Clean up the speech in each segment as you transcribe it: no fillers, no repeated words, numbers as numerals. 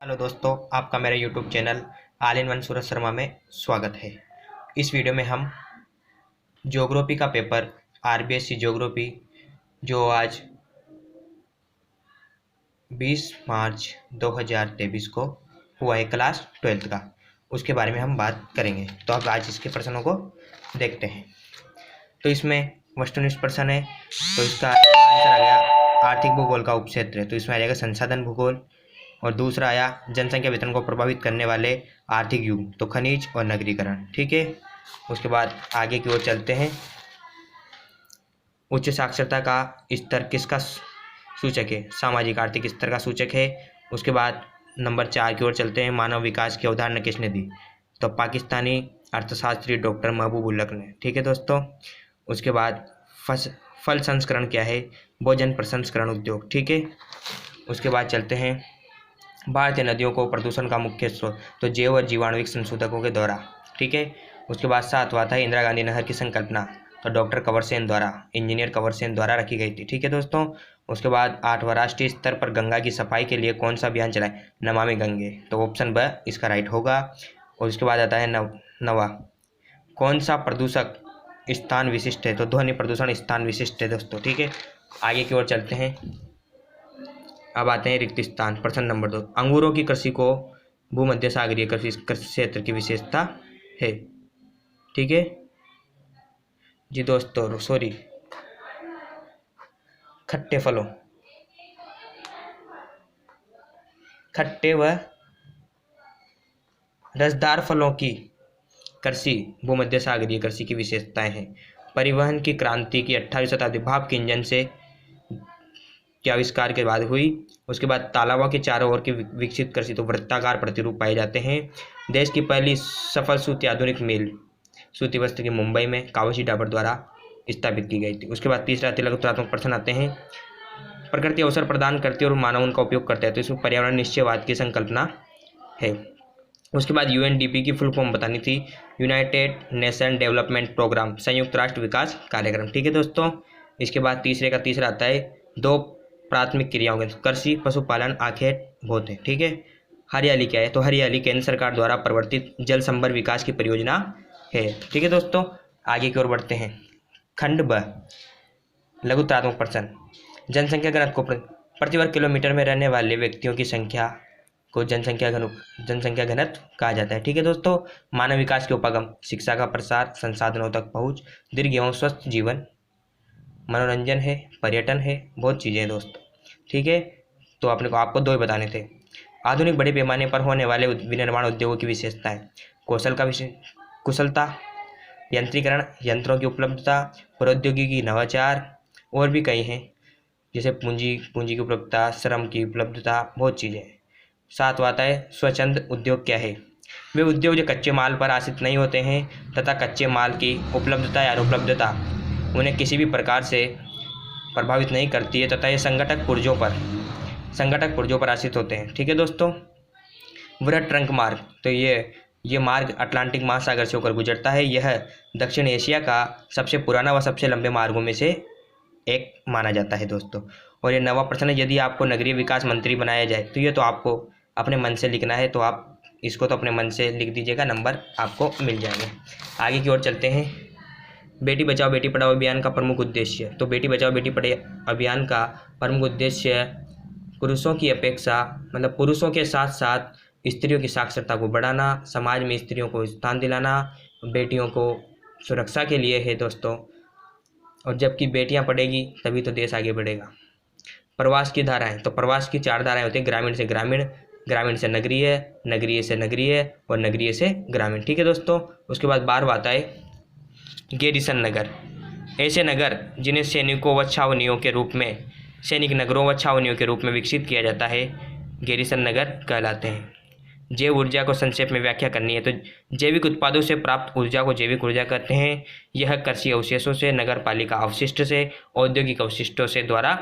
Hello दोस्तों, आपका मेरे YouTube channel all in one Suraj Sharma में स्वागत है। इस वीडियो में हम ज्योग्राफी का पेपर आरबीएससी ज्योग्राफी जो आज 20 मार्च 2023 को हुआ है क्लास 12th का, उसके बारे में हम बात करेंगे। तो अब आज इसके प्रश्नों को देखते हैं। तो इसमें वस्तुनिष्ठ प्रश्न है, तो इसका आंसर आ गया आर्थिक भूगोल का उपक्षेत्र है, तो इसमें आ जाएगा संसाधन भूगोल। और दूसरा आया जनसंख्या वितरण को प्रभावित करने वाले आर्थिक युग, तो खनिज और नगरीकरण। ठीक है, उसके बाद आगे की ओर चलते हैं। उच्च साक्षरता का स्तर किसका सूचक है? सामाजिक आर्थिक स्तर का सूचक है। उसके बाद नंबर 4 की ओर चलते हैं। मानव विकास की अवधारणा किसने दी? तो पाकिस्तानी अर्थशास्त्री डॉक्टर महबूबुल्लाह ने। ठीक है दोस्तों, उसके बाद फल संस्करण क्या है? भोजन प्रसंस्करण उद्योग। ठीक है, उसके बाद चलते हैं भारतीय नदियों को प्रदूषण का मुख्य स्रोत, तो जैव और जीवाणुविक संशोधकों के द्वारा। ठीक है, उसके बाद 7वां था इंदिरा गांधी नहर की संकल्पना, तो डॉक्टर कंवर सेन द्वारा, इंजीनियर कंवर सेन द्वारा रखी गई थी। ठीक है दोस्तों, उसके बाद 8वां राष्ट्रीय स्तर पर गंगा की सफाई के लिए कौन सा अभियान चलाए? नमामि गंगे, तो ऑप्शन ब इसका राइट होगा। और उसके बाद आता है नवा, कौन सा प्रदूषक स्थान विशिष्ट है? तो ध्वनि प्रदूषण स्थान विशिष्ट है दोस्तों। ठीक है, आगे की ओर चलते हैं। अब आते हैं रिक्त स्थान। प्रश्न नंबर 2, अंगूरों की कृषि को भूमध्य सागरीय कृषि क्षेत्र की विशेषता है। ठीक है जी दोस्तों, सॉरी, खट्टे फलों, खट्टे व रसदार फलों की कृषि भूमध्य सागरीय कृषि की विशेषताएं हैं। परिवहन की क्रांति की 18वीं शताब्दी भाप के इंजन से के आविष्कार के बाद हुई। उसके बाद तालाबों के चारों ओर की विकसित कृषि, तो वृत्ताकार प्रतिरूप पाए जाते हैं। देश की पहली सफल सूती आधुनिक मिल सूती वस्त्र की मुंबई में कावशी डाबर द्वारा स्थापित की गई थी। उसके बाद तीसरा तिलकोत्तरात्मक प्रश्न आते हैं। प्रकृति अवसर प्रदान करती है और मानव उनका उपयोग करता है, तो इसमें पर्यावरण निश्चयवाद की संकल्पना है। उसके बाद यूएनडीपी की फुल फॉर्म बतानी थी, यूनाइटेड नेशन डेवलपमेंट प्रोग्राम, संयुक्त राष्ट्र विकास कार्यक्रम। ठीक है दोस्तों, इसके बाद तीसरे का तीसरा आता है दो प्राथमिक क्रियाओं के, कृषि, पशुपालन, आखेट, भोत है। ठीक है, हरियाली क्या है? तो हरियाली केंद्र सरकार द्वारा प्रवर्तित जल संभर विकास की परियोजना है। ठीक है दोस्तों, आगे की ओर बढ़ते हैं। खंड ब, लघुत्रात्मक प्रश्न, जनसंख्या घनत्व को प्रति वर्ग किलोमीटर में रहने वाले व्यक्तियों की संख्या को जनसंख्या घनत्व कहा जाता है। ठीक है दोस्तों, मानव विकास के उपागम, शिक्षा का प्रसार, संसाधनों तक पहुंच, दीर्घ एवं स्वस्थ जीवन, मनोरंजन है, पर्यटन है, बहुत चीज़ें हैं दोस्तों। ठीक है, तो आपको 2 ही बताने थे। आधुनिक बड़े पैमाने पर होने वाले विनिर्माण उद्योगों की विशेषताएं, कुशलता, यंत्रीकरण, यंत्रों की उपलब्धता, प्रौद्योगिकी, नवाचार, और भी कई हैं, जैसे पूंजी की उपलब्धता, श्रम की उपलब्धता, बहुत चीज़ें हैं। 7वां आता है स्वच्छंद उद्योग क्या है? वे उद्योग जो कच्चे माल पर आश्रित नहीं होते हैं तथा कच्चे माल की उपलब्धता या अनुपलब्धता उन्हें किसी भी प्रकार से प्रभावित नहीं करती है तथा ये संगठक पुर्जों पर आश्रित होते हैं। ठीक है दोस्तों, वृहद ट्रंक मार्ग, तो ये मार्ग अटलांटिक महासागर से होकर गुजरता है। यह दक्षिण एशिया का सबसे पुराना व सबसे लंबे मार्गों में से एक माना जाता है दोस्तों। और ये 9वां प्रश्न है, यदि आपको नगरीय विकास मंत्री बनाया जाए, तो ये तो आपको अपने मन से लिखना है, तो आप इसको तो अपने मन से लिख दीजिएगा, नंबर आपको मिल जाएंगे। आगे की ओर चलते हैं। बेटी बचाओ बेटी पढ़ाओ अभियान का प्रमुख उद्देश्य, तो बेटी बचाओ बेटी पढ़ाओ अभियान का प्रमुख उद्देश्य पुरुषों की अपेक्षा, मतलब पुरुषों के साथ साथ स्त्रियों की साक्षरता को बढ़ाना, समाज में स्त्रियों को स्थान दिलाना, बेटियों को सुरक्षा के लिए है दोस्तों। और जबकि बेटियां पढ़ेगी तभी तो देश आगे बढ़ेगा। प्रवास की धाराएं, तो प्रवास की 4 धाराएं होती हैं, ग्रामीण से ग्रामीण, ग्रामीण से नगरीय, नगरीय से नगरीय और नगरीय से ग्रामीण। ठीक है दोस्तों, उसके बाद 12वां आता है गैरिसन नगर, ऐसे नगर जिन्हें सैनिकों व छावनियों के रूप में, सैनिक नगरों व छावनियों के रूप में विकसित किया जाता है, गैरिसन नगर कहलाते हैं। जैव ऊर्जा को संक्षेप में व्याख्या करनी है, तो जैविक उत्पादों से प्राप्त ऊर्जा को जैविक ऊर्जा कहते हैं। यह कृषि अवशेषों से, नगर पालिका अवशिष्ट से, औद्योगिक अवशिष्टों से द्वारा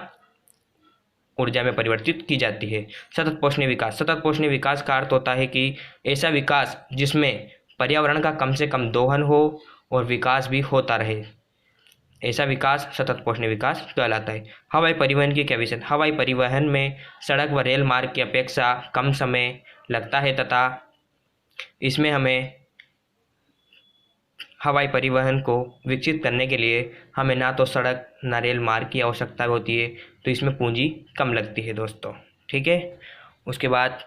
ऊर्जा में परिवर्तित की जाती है। सतत पोषणीय विकास, सतत पोषणीय विकास का अर्थ होता है कि ऐसा विकास जिसमें पर्यावरण का कम से कम दोहन हो और विकास भी होता रहे। ऐसा विकास सतत पोषणीय विकास कहलाता है। हवाई परिवहन की क्या विशेषता? हवाई परिवहन में सड़क व रेल मार्ग की अपेक्षा कम समय लगता है तथा इसमें हमें हवाई परिवहन को विकसित करने के लिए हमें ना तो सड़क ना रेल मार्ग की आवश्यकता होती है, तो इसमें पूंजी कम लगती है दोस्तों। ठीक है, उसके बाद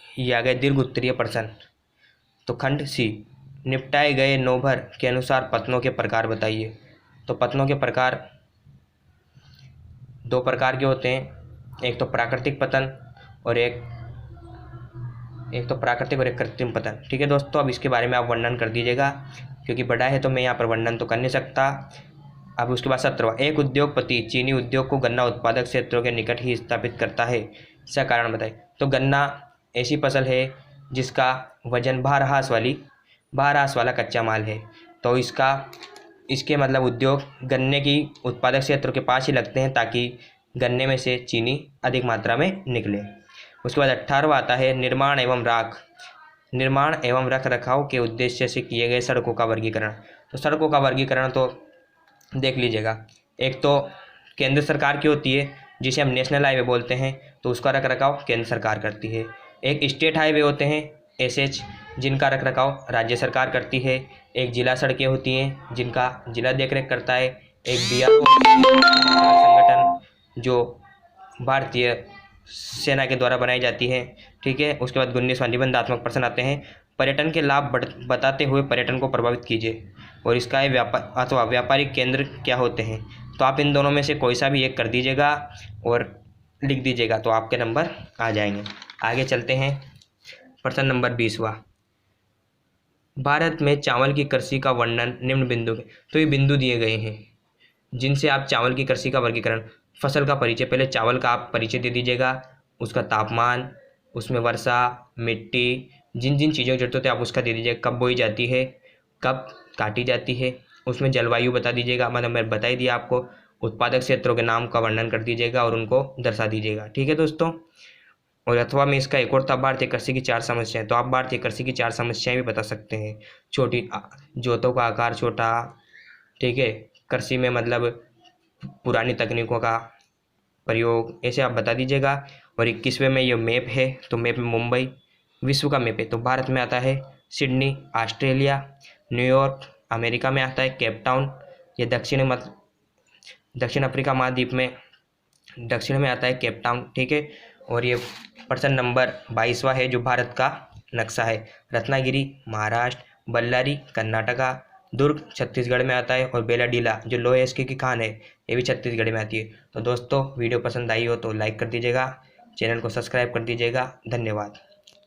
ये आ गए दीर्घ उत्तरीय प्रश्न। तो खंड सी, निपटाए गए नोभर के अनुसार पतनों के प्रकार बताइए। तो पतनों के प्रकार दो प्रकार के होते हैं, एक तो प्राकृतिक पतन और एक प्राकृतिक और एक कृत्रिम पतन। ठीक है दोस्तों, अब इसके बारे में आप वर्णन कर दीजिएगा, क्योंकि बड़ा है तो मैं यहाँ पर वर्णन तो कर नहीं सकता। अब उसके बाद 17वां, एक उद्योगपति चीनी उद्योग को गन्ना उत्पादक क्षेत्रों के निकट ही स्थापित करता है, इसका कारण बताएं। तो गन्ना ऐसी फसल है जिसका वजन भारहास वाला कच्चा माल है, तो इसके मतलब उद्योग गन्ने की उत्पादक क्षेत्रों के पास ही लगते हैं ताकि गन्ने में से चीनी अधिक मात्रा में निकले। उसके बाद 18वां आता है निर्माण एवं रख रखाव के उद्देश्य से किए गए सड़कों का वर्गीकरण। तो सड़कों का वर्गीकरण तो देख लीजिएगा, एक तो केंद्र सरकार की होती है जिसे हम नेशनल हाईवे बोलते हैं, तो उसका रख रखाव केंद्र सरकार करती है। एक स्टेट हाईवे होते हैं एसएच, जिनका रख रखाव राज्य सरकार करती है। एक जिला सड़कें होती हैं जिनका जिला देखरेख करता है। एक बीआरओ संगठन जो भारतीय सेना के द्वारा बनाई जाती है। ठीक है, उसके बाद 19वां निबंधात्मक प्रश्न आते हैं। पर्यटन के लाभ बताते हुए पर्यटन को प्रभावित कीजिए और इसका व्यापार अथवा व्यापारिक केंद्र क्या होते हैं। तो आप इन दोनों में से कोई सा भी एक कर दीजिएगा और लिख दीजिएगा, तो आपके नंबर आ जाएंगे। आगे चलते हैं, प्रश्न नंबर 20वां, भारत में चावल की कृषि का वर्णन निम्न बिंदु। तो ये बिंदु दिए गए हैं जिनसे आप चावल की कृषि का वर्गीकरण, फसल का परिचय, पहले चावल का आप परिचय दे दीजिएगा, उसका तापमान, उसमें वर्षा, मिट्टी, जिन जिन चीज़ों की जरूरत होती है आप उसका दे दीजिएगा, कब बोई जाती है, कब काटी जाती है, उसमें जलवायु बता दीजिएगा, मतलब मैं बता ही दिया आपको। उत्पादक क्षेत्रों के नाम का वर्णन कर दीजिएगा और उनको दर्शा दीजिएगा। ठीक है दोस्तों, और अथवा में इसका एक और था भारतीय कृषि की 4 समस्याएं। तो आप भारतीय कृषि की 4 समस्याएं भी बता सकते हैं। छोटी जोतों का आकार छोटा, ठीक है, कृषि में मतलब पुरानी तकनीकों का प्रयोग, ऐसे आप बता दीजिएगा। और 21वें में ये मैप है, तो मैप में मुंबई विश्व का मैप है, तो भारत में आता है सिडनी, ऑस्ट्रेलिया, न्यूयॉर्क, अमेरिका में आता है केप टाउन, ये दक्षिण अफ्रीका महाद्वीप में दक्षिण में आता है केप टाउन। ठीक है, और ये प्रश्न नंबर 22वां है जो भारत का नक्शा है। रत्नागिरी महाराष्ट्र, बल्लारी कर्नाटका, दुर्ग छत्तीसगढ़ में आता है और बेलाडीला जो लोहे इसकी की खान है ये भी छत्तीसगढ़ में आती है। तो दोस्तों वीडियो पसंद आई हो तो लाइक कर दीजिएगा, चैनल को सब्सक्राइब कर दीजिएगा। धन्यवाद।